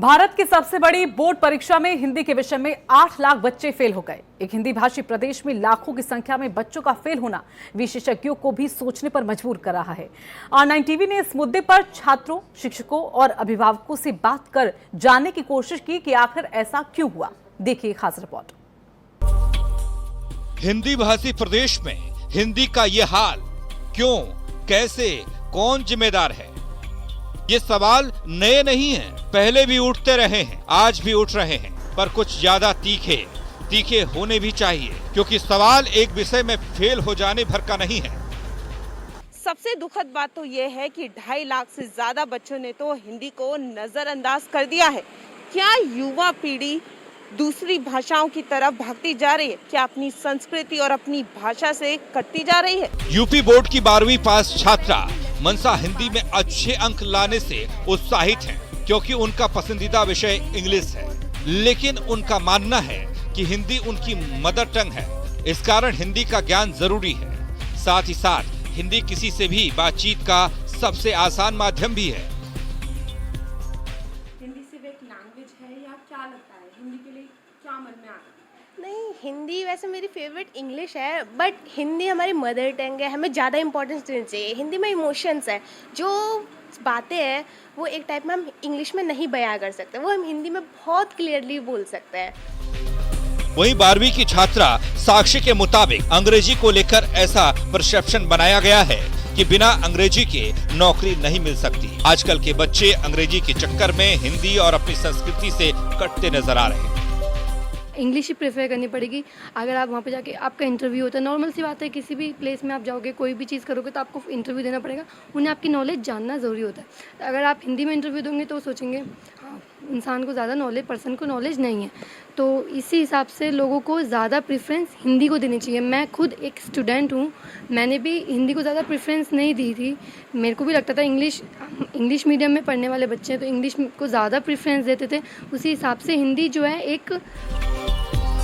भारत की सबसे बड़ी बोर्ड परीक्षा में हिंदी के विषय में 8 लाख बच्चे फेल हो गए। एक हिंदी भाषी प्रदेश में लाखों की संख्या में बच्चों का फेल होना विशेषज्ञों को भी सोचने पर मजबूर कर रहा है। R9 टीवी ने इस मुद्दे पर छात्रों, शिक्षकों और अभिभावकों से बात कर जानने की कोशिश की कि आखिर ऐसा क्यों हुआ। देखिए खास रिपोर्ट। हिंदी भाषी प्रदेश में हिंदी का ये हाल क्यों, कैसे, कौन जिम्मेदार है? ये सवाल नए नहीं हैं, पहले भी उठते रहे हैं, आज भी उठ रहे हैं, पर कुछ ज्यादा तीखे होने भी चाहिए, क्योंकि सवाल एक विषय में फेल हो जाने भर का नहीं है। सबसे दुखद बात तो ये है कि 2.5 लाख से ज्यादा बच्चों ने तो हिंदी को नजरअंदाज कर दिया है। क्या युवा पीढ़ी दूसरी भाषाओं की तरफ भागती जा रही है? क्या अपनी संस्कृति और अपनी भाषा से कटती जा रही है? यूपी बोर्ड की 12वीं पास छात्रा मनसा हिंदी में अच्छे अंक लाने से उत्साहित हैं, क्योंकि उनका पसंदीदा विषय इंग्लिश है। लेकिन उनका मानना है कि हिंदी उनकी मदर टंग है, इस कारण हिंदी का ज्ञान जरूरी है। साथ ही साथ हिंदी किसी से भी बातचीत का सबसे आसान माध्यम भी है। हिंदी सिर्फ एक लैंग्वेज है या क्या लगता है? हिंदी के लिए क्या मन में आता है? नहीं, हिंदी वैसे मेरी फेवरेट इंग्लिश है, बट हिंदी हमारी मदर टंग है, हमें ज़्यादा इंपॉर्टेंस देनी चाहिए। हिंदी में इमोशंस है, जो बातें हैं वो एक टाइप में हम इंग्लिश में नहीं बयां कर सकते, वो हम हिंदी में बहुत क्लियरली बोल सकते हैं। वहीं 12वीं की छात्रा साक्षी के मुताबिक अंग्रेजी को लेकर ऐसा परसेप्शन बनाया गया है कि बिना अंग्रेजी के नौकरी नहीं मिल सकती। आजकल के बच्चे अंग्रेजी के चक्कर में हिंदी और अपनी संस्कृति से कटते नजर आ रहे हैं। इंग्लिश ही प्रेफर करनी पड़ेगी। अगर आप वहाँ पे जाके आपका इंटरव्यू होता है, नॉर्मल सी बात है, किसी भी प्लेस में आप जाओगे, कोई भी चीज़ करोगे तो आपको इंटरव्यू देना पड़ेगा। उन्हें आपकी नॉलेज जानना ज़रूरी होता है। अगर आप हिंदी में इंटरव्यू दोगे तो वो सोचेंगे हाँ, इंसान को ज़्यादा नॉलेज, पर्सन को नॉलेज नहीं है। तो इसी हिसाब से लोगों को ज़्यादा प्रेफरेंस हिंदी को देनी चाहिए। मैं खुद एक स्टूडेंट हूँ, मैंने भी हिंदी को ज़्यादा प्रेफरेंस नहीं दी थी। मेरे को भी लगता था इंग्लिश मीडियम में पढ़ने वाले बच्चे हैं तो इंग्लिश को ज़्यादा प्रेफरेंस देते थे। उसी हिसाब से हिंदी जो है एक।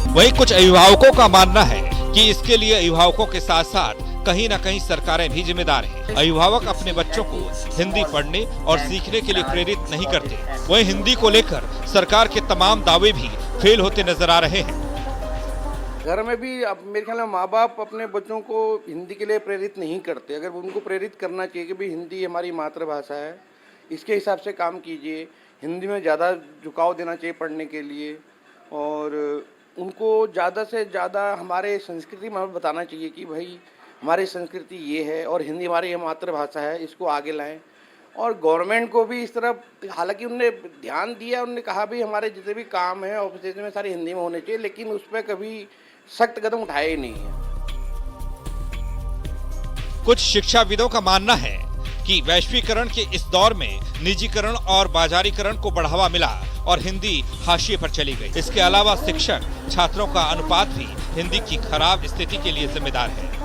वहीं कुछ अभिभावकों का मानना है कि इसके लिए अभिभावकों के साथ साथ कहीं न कहीं सरकारें भी जिम्मेदार हैं। अभिभावक अपने बच्चों को हिंदी पढ़ने और सीखने के लिए प्रेरित नहीं करते। वहीं हिंदी को लेकर सरकार के तमाम दावे भी फेल होते नजर आ रहे हैं। घर में भी अब मेरे ख्याल में माँ बाप अपने बच्चों को हिंदी के लिए प्रेरित नहीं करते। अगर उनको प्रेरित करना चाहिए कि भाई हिंदी हमारी मातृभाषा है, इसके हिसाब से काम कीजिए। हिंदी में ज़्यादा झुकाव देना चाहिए पढ़ने के लिए, और उनको ज़्यादा से ज़्यादा हमारे संस्कृति में बताना चाहिए कि भाई हमारी संस्कृति ये है और हिंदी हमारी ये मातृभाषा है, इसको आगे लाएं। और गवर्नमेंट को भी इस तरफ, हालांकि उन्होंने ध्यान दिया, उन्होंने कहा भी हमारे जितने भी काम हैं ऑफिस में सारे हिंदी में होने चाहिए, लेकिन उस पर कभी सख्त कदम उठाए ही नहीं है। कुछ शिक्षाविदों का मानना है कि वैश्वीकरण के इस दौर में निजीकरण और बाजारीकरण को बढ़ावा मिला और हिंदी हाशिए पर चली गई। इसके अलावा शिक्षक छात्रों का अनुपात भी हिंदी की खराब स्थिति के लिए जिम्मेदार है।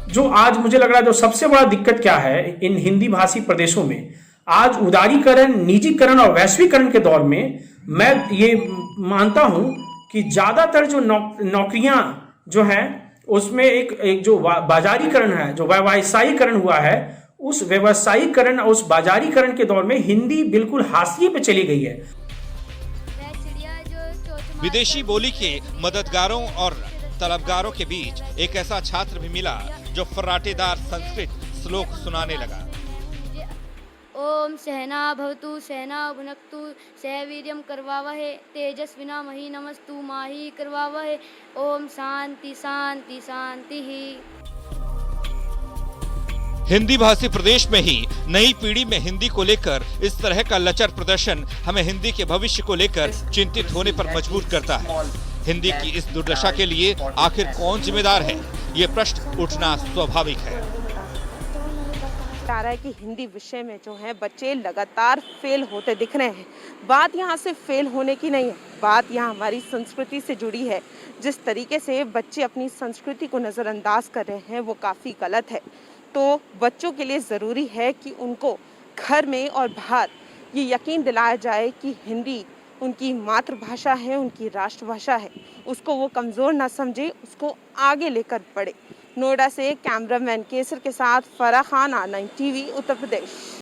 जो आज मुझे लग रहा है जो सबसे बड़ा दिक्कत क्या है इन हिंदी भाषी प्रदेशों में, आज उदारीकरण, निजीकरण और वैश्वीकरण के दौर में मैं ये मानता हूं कि ज्यादातर जो नौकरियां जो हैं उसमें एक जो बाजारीकरण है, जो व्यवसायीकरण हुआ है, उस व्यवसायीकरण और उस बाजारीकरण के दौर में हिंदी बिल्कुल हाशिए पे चली गई है। विदेशी बोली के मददगारों और तलबगारों के बीच एक ऐसा छात्र भी मिला जो फर्राटेदार संस्कृत श्लोक सुनाने लगा। ओम सहना भवतु सहना भुनक्तु सह वीर्यं करवावहे तेजस्विनामहि नमस्तु माहि करवावहे ओम शांति शांति शांति ही। हिंदी भाषी प्रदेश में ही नई पीढ़ी में हिंदी को लेकर इस तरह का लचर प्रदर्शन हमें हिंदी के भविष्य को लेकर चिंतित होने पर मजबूर करता है। हिंदी की इस दुर्दशा के लिए आखिर कौन जिम्मेदार है, ये प्रश्न उठना स्वाभाविक है। आ रहा है कि हिंदी विषय में जो है बच्चे लगातार फेल होते दिख रहे हैं। बात यहाँ से फेल होने की नहीं है, बात यहाँ हमारी संस्कृति से जुड़ी है। जिस तरीके से बच्चे अपनी संस्कृति को नज़रअंदाज कर रहे हैं वो काफ़ी गलत है। तो बच्चों के लिए ज़रूरी है कि उनको घर में और बाहर ये यकीन दिलाया जाए कि हिंदी उनकी मातृभाषा है, उनकी राष्ट्रभाषा है। उसको वो कमज़ोर ना समझे, उसको आगे लेकर बढ़े। नोएडा से कैमरामैन केसर के साथ फराह खान, R9 टीवी, उत्तर प्रदेश।